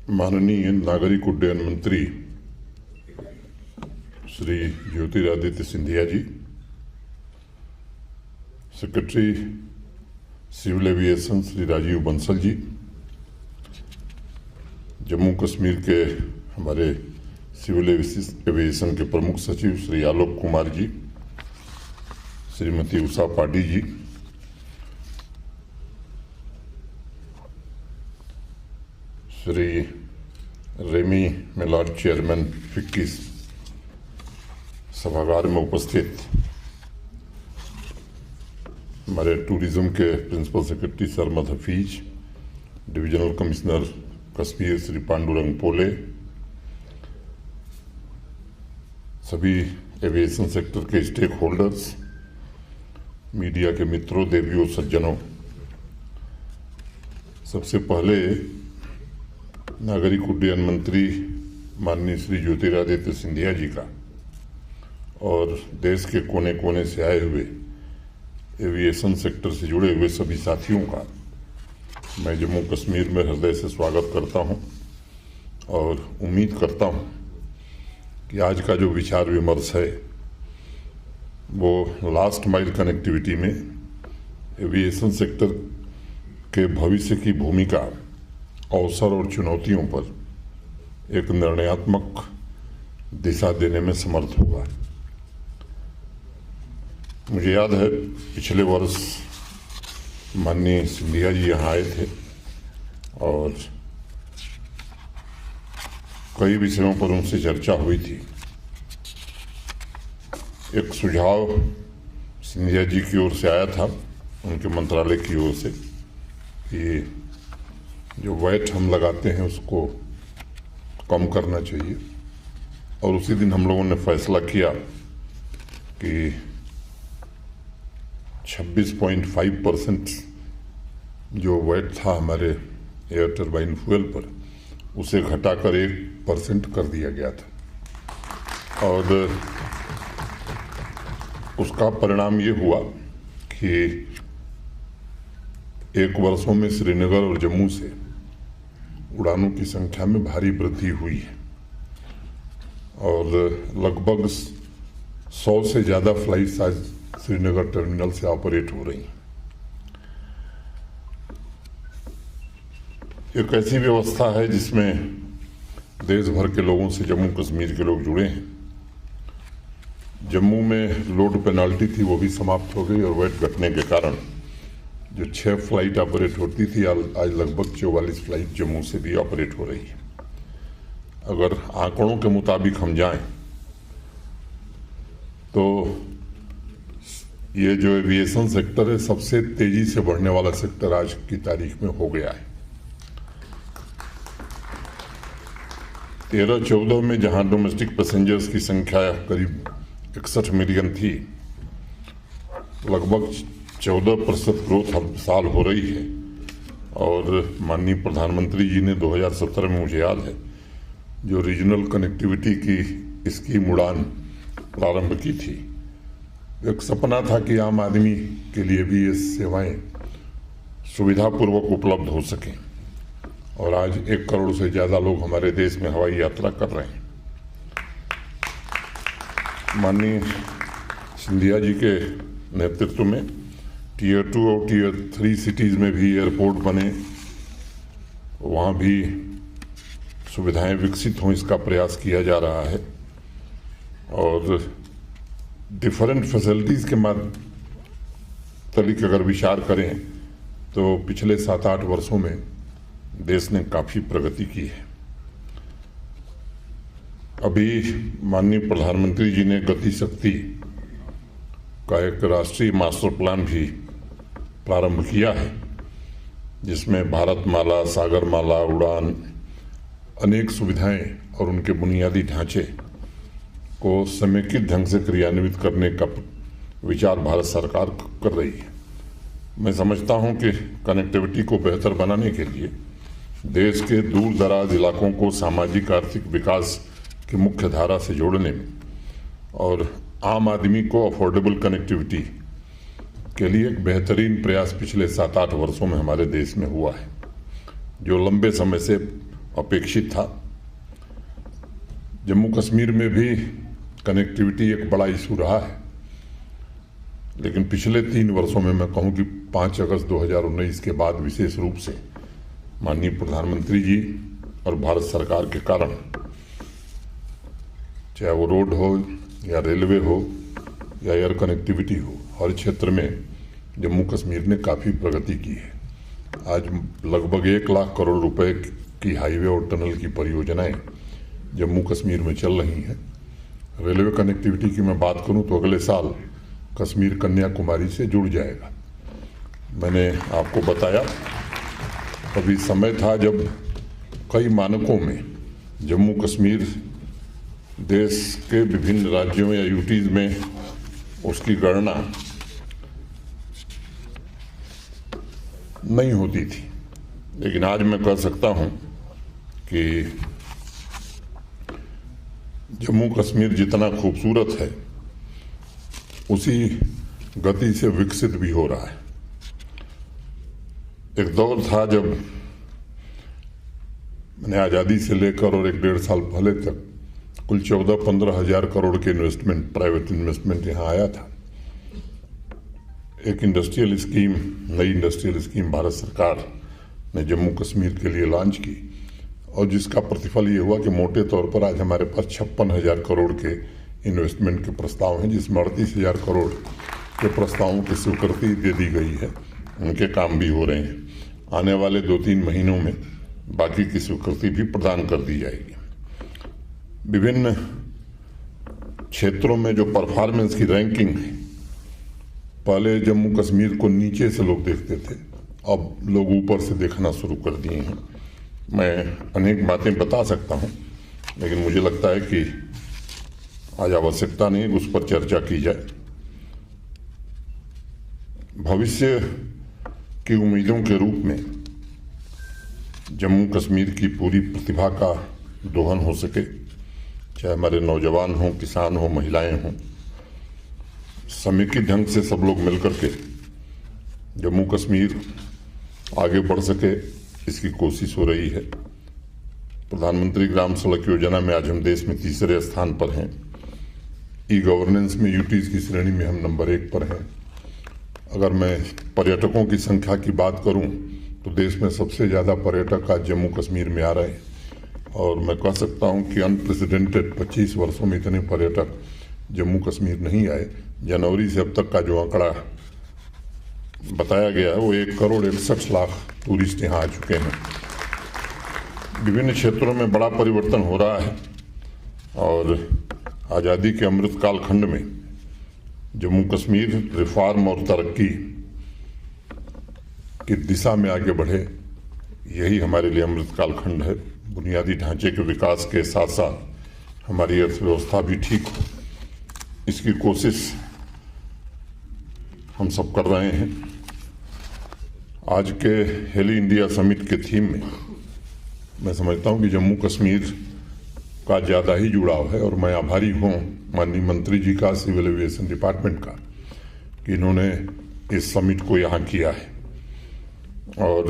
माननीय नागरिक उड्डयन मंत्री Shri Jyotiraditya Scindia ji, secretary civil aviation Shri Rajiv Bansal ji, Jammu Kashmir के हमारे सिविल एविएशन के प्रमुख सचिव Shri Alok Kumar ji, Shrimati Usha Padi ji, Shri Remi Maillard chairman FICCI सभागार में उपस्थित हमारे टूरिज्म के principal secretary Sarmad Hafeez, divisional commissioner Kashmir Shri Pandurang Pole, सभी एविएशन सेक्टर के स्टेक होल्डर्स, मीडिया के मित्रों, देवियों, सज्जनों, सबसे पहले नागरिक उड्डयन मंत्री माननीय श्री ज्योतिरादित्य सिंधिया जी का और देश के कोने कोने से आए हुए एविएशन सेक्टर से जुड़े हुए सभी साथियों का मैं जम्मू कश्मीर में हृदय से स्वागत करता हूं और उम्मीद करता हूं कि आज का जो विचार विमर्श है वो लास्ट माइल कनेक्टिविटी में एविएशन सेक्टर के भविष्य की भूमिका, अवसर और चुनौतियों पर एक निर्णयात्मक दिशा देने में समर्थ होगा। मुझे याद है पिछले वर्ष माननीय सिंधिया जी यहाँ आए थे और कई विषयों पर उनसे चर्चा हुई थी। एक सुझाव सिंधिया जी की ओर से आया था, उनके मंत्रालय की ओर से, कि जो वैट हम लगाते हैं उसको कम करना चाहिए और उसी दिन हम लोगों ने फैसला किया कि 26.5% जो वैट था हमारे एयर टरबाइन फ्यूल पर, उसे घटाकर 1% कर दिया गया था और उसका परिणाम ये हुआ कि एक वर्षों में श्रीनगर और जम्मू से उड़ानों की संख्या में भारी वृद्धि हुई है और लगभग 100 से ज़्यादा फ्लाइट्स आज श्रीनगर टर्मिनल से ऑपरेट हो रही हैं। एक ऐसी व्यवस्था है जिसमें देश भर के लोगों से जम्मू कश्मीर के लोग जुड़े हैं। जम्मू में लोड पेनाल्टी थी, वो भी समाप्त हो गई और वेट घटने के कारण जो 6 फ्लाइट ऑपरेट होती थी आज लगभग 44 फ्लाइट जम्मू से भी ऑपरेट हो रही है। अगर आंकड़ों के मुताबिक हम जाएं तो ये जो एविएशन सेक्टर है सबसे तेजी से बढ़ने वाला सेक्टर आज की तारीख में हो गया है। 13-14 में जहां डोमेस्टिक पैसेंजर्स की संख्या करीब 61 मिलियन थी, लगभग 14% ग्रोथ हर साल हो रही है और माननीय प्रधानमंत्री जी ने 2017 में, मुझे याद है, जो रीजनल कनेक्टिविटी की स्कीम उड़ान प्रारंभ की थी, एक सपना था कि आम आदमी के लिए भी ये सेवाएं सुविधापूर्वक उपलब्ध हो सकें और आज 1 करोड़ से ज़्यादा लोग हमारे देश में हवाई यात्रा कर रहे हैं। माननीय सिंधिया जी के नेतृत्व में Tier 2 और Tier 3 सिटीज़ में भी एयरपोर्ट बने, वहाँ भी सुविधाएं विकसित हों, इसका प्रयास किया जा रहा है और डिफरेंट फैसिलिटीज़ के माध्यम अगर विचार करें तो पिछले 7-8 वर्षों में देश ने काफ़ी प्रगति की है। अभी माननीय प्रधानमंत्री जी ने गति शक्ति का एक राष्ट्रीय मास्टर प्लान भी प्रारंभ किया है, जिसमें भारतमाला, सागरमाला, उड़ान, अनेक सुविधाएं और उनके बुनियादी ढांचे को समेकित ढंग से क्रियान्वित करने का विचार भारत सरकार कर रही है। मैं समझता हूं कि कनेक्टिविटी को बेहतर बनाने के लिए देश के दूर दराज इलाकों को सामाजिक आर्थिक विकास की मुख्य धारा से जोड़ने में और आम आदमी को अफोर्डेबल कनेक्टिविटी के लिए एक बेहतरीन प्रयास पिछले 7-8 वर्षों में हमारे देश में हुआ है, जो लंबे समय से अपेक्षित था। जम्मू कश्मीर में भी कनेक्टिविटी एक बड़ा इशू रहा है, लेकिन पिछले 3 वर्षों में मैं कहूं कि 5 अगस्त 2019 के बाद विशेष रूप से माननीय प्रधानमंत्री जी और भारत सरकार के कारण, चाहे वो रोड हो या रेलवे हो या एयर कनेक्टिविटी हो, हर क्षेत्र में जम्मू कश्मीर ने काफ़ी प्रगति की है। आज लगभग 1 लाख करोड़ रुपए की हाईवे और टनल की परियोजनाएं जम्मू कश्मीर में चल रही हैं। रेलवे कनेक्टिविटी की मैं बात करूं तो अगले साल कश्मीर कन्याकुमारी से जुड़ जाएगा। मैंने आपको बताया, अभी समय था जब कई मानकों में जम्मू कश्मीर देश के विभिन्न राज्यों या यूटीज में उसकी गणना नहीं होती थी, लेकिन आज मैं कह सकता हूं कि जम्मू कश्मीर जितना खूबसूरत है उसी गति से विकसित भी हो रहा है। एक दौर था जब मैंने आज़ादी से लेकर और 1-1.5 साल पहले तक कुल 14-15 हज़ार करोड़ के इन्वेस्टमेंट, प्राइवेट इन्वेस्टमेंट यहाँ आया था। एक इंडस्ट्रियल स्कीम, नई इंडस्ट्रियल स्कीम भारत सरकार ने जम्मू कश्मीर के लिए लॉन्च की और जिसका प्रतिफल ये हुआ कि मोटे तौर पर आज हमारे पास 56,000 करोड़ के इन्वेस्टमेंट के प्रस्ताव हैं, जिसमें 38,000 करोड़ के प्रस्तावों की स्वीकृति दे दी गई है। उनके काम भी हो रहे हैं। आने वाले 2-3 महीनों में बाकी की स्वीकृति भी प्रदान कर दी जाएगी। विभिन्न क्षेत्रों में जो परफॉर्मेंस की रैंकिंग है, पहले जम्मू कश्मीर को नीचे से लोग देखते थे, अब लोग ऊपर से देखना शुरू कर दिए हैं। मैं अनेक बातें बता सकता हूं, लेकिन मुझे लगता है कि आज आवश्यकता नहीं उस पर चर्चा की जाए। भविष्य की उम्मीदों के रूप में जम्मू कश्मीर की पूरी प्रतिभा का दोहन हो सके, चाहे हमारे नौजवान हों, किसान हों, महिलाएं हों, समेकित ढंग से सब लोग मिलकर के जम्मू कश्मीर आगे बढ़ सके, इसकी कोशिश हो रही है। प्रधानमंत्री ग्राम सड़क योजना में आज हम देश में 3रे स्थान पर हैं। ई गवर्नेंस में यूटीज की श्रेणी में हम नंबर 1 पर हैं। अगर मैं पर्यटकों की संख्या की बात करूं तो देश में सबसे ज़्यादा पर्यटक आज जम्मू कश्मीर में आ रहे हैं और मैं कह सकता हूं कि अनप्रेसिडेंटेड 25 वर्षों में इतने पर्यटक जम्मू कश्मीर नहीं आए। जनवरी से अब तक का जो आंकड़ा बताया गया है वो 1,61,00,000 टूरिस्ट यहाँ आ चुके हैं। विभिन्न क्षेत्रों में बड़ा परिवर्तन हो रहा है और आज़ादी के अमृत काल खंड में जम्मू कश्मीर रिफॉर्म और तरक्की की दिशा में आगे बढ़े, यही हमारे लिए अमृत काल खंड है। बुनियादी ढांचे के विकास के साथ साथ हमारी अर्थव्यवस्था भी ठीक हो, इसकी कोशिश हम सब कर रहे हैं। आज के हेली इंडिया समिट के थीम में मैं समझता हूं कि जम्मू कश्मीर का ज़्यादा ही जुड़ाव है और मैं आभारी हूं माननीय मंत्री जी का, सिविल एविएशन डिपार्टमेंट का, कि इन्होंने इस समिट को यहाँ किया है और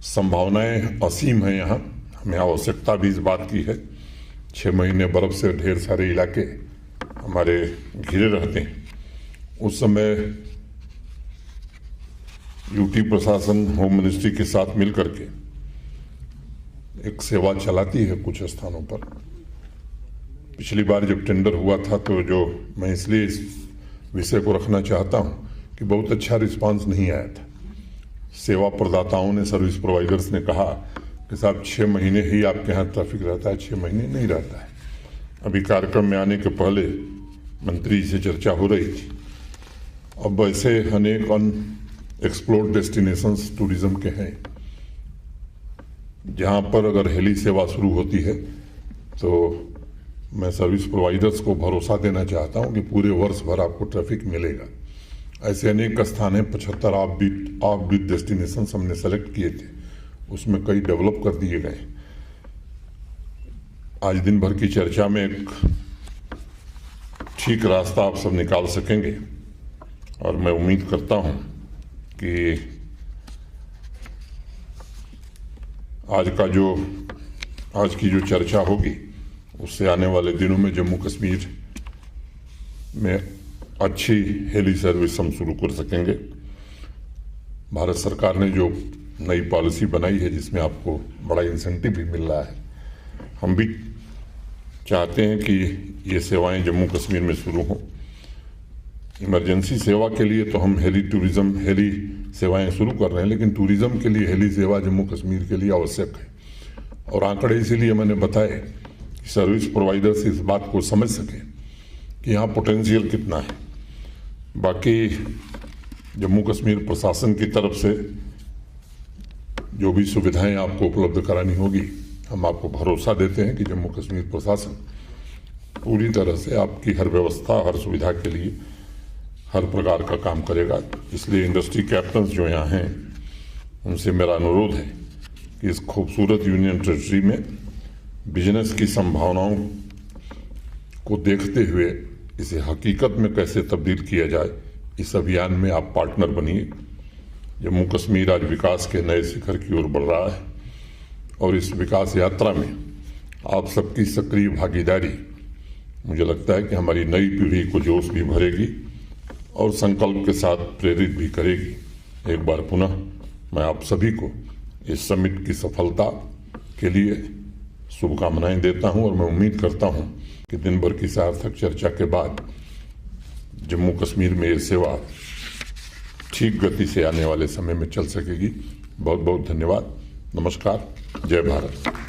संभावनाएं असीम हैं यहाँ। हमें आवश्यकता भी इस बात की है। 6 महीने बर्फ से ढेर सारे इलाके हमारे घिरे रहते हैं। उस समय यूटी प्रशासन, होम मिनिस्ट्री के साथ मिलकर के एक सेवा चलाती है कुछ स्थानों पर। पिछली बार जब टेंडर हुआ था तो जो मैं इसलिए इस विषय को रखना चाहता हूं कि बहुत अच्छा रिस्पांस नहीं आया था। सेवा प्रदाताओं ने, सर्विस प्रोवाइडर्स ने कहा कि साहब 6 महीने ही आपके यहाँ ट्रैफिक रहता है, 6 महीने नहीं रहता है। अभी कार्यक्रम में आने के पहले मंत्री जी से चर्चा हो रही थी। अब ऐसे अनेक अनएक्सप्लोर्ड डेस्टिनेशंस टूरिज्म के हैं जहाँ पर अगर हेली सेवा शुरू होती है तो मैं सर्विस प्रोवाइडर्स को भरोसा देना चाहता हूँ कि पूरे वर्ष भर आपको ट्रैफिक मिलेगा। ऐसे अनेक स्थान हैं, 75 ऑफ बीट डेस्टिनेशंस हमने सेलेक्ट किए थे, उसमें कई डेवलप कर दिए गए। आज दिन भर की चर्चा में एक ठीक रास्ता आप सब निकाल सकेंगे और मैं उम्मीद करता हूं कि आज का जो आज की जो चर्चा होगी उससे आने वाले दिनों में जम्मू कश्मीर में अच्छी हेली सर्विस हम शुरू कर सकेंगे। भारत सरकार ने जो नई पॉलिसी बनाई है जिसमें आपको बड़ा इंसेंटिव भी मिल रहा है, हम भी चाहते हैं कि ये सेवाएं जम्मू कश्मीर में शुरू हों। इमरजेंसी सेवा के लिए तो हम हेली सेवाएं शुरू कर रहे हैं, लेकिन टूरिज्म के लिए हेली सेवा जम्मू कश्मीर के लिए आवश्यक है। और आंकड़े इसीलिए मैंने बताए कि सर्विस प्रोवाइडर्स इस बात को समझ सके कि यहाँ पोटेंशियल कितना है। बाकी जम्मू कश्मीर प्रशासन की तरफ से जो भी सुविधाएं आपको उपलब्ध करानी होगी, हम आपको भरोसा देते हैं कि जम्मू कश्मीर प्रशासन पूरी तरह से आपकी हर व्यवस्था, हर सुविधा के लिए हर प्रकार का काम करेगा। इसलिए इंडस्ट्री कैप्टन्स जो यहाँ हैं उनसे मेरा अनुरोध है कि इस खूबसूरत यूनियन टेरिटरी में बिजनेस की संभावनाओं को देखते हुए इसे हकीकत में कैसे तब्दील किया जाए, इस अभियान में आप पार्टनर बनिए। जम्मू कश्मीर आज विकास के नए शिखर की ओर बढ़ रहा है और इस विकास यात्रा में आप सबकी सक्रिय भागीदारी मुझे लगता है कि हमारी नई पीढ़ी को जोश भी भरेगी और संकल्प के साथ प्रेरित भी करेगी। एक बार पुनः मैं आप सभी को इस समिट की सफलता के लिए शुभकामनाएं देता हूं और मैं उम्मीद करता हूं कि दिन भर की सार्थक चर्चा के बाद जम्मू कश्मीर में ये सेवा ठीक गति से आने वाले समय में चल सकेगी। बहुत बहुत धन्यवाद। नमस्कार। जय भारत।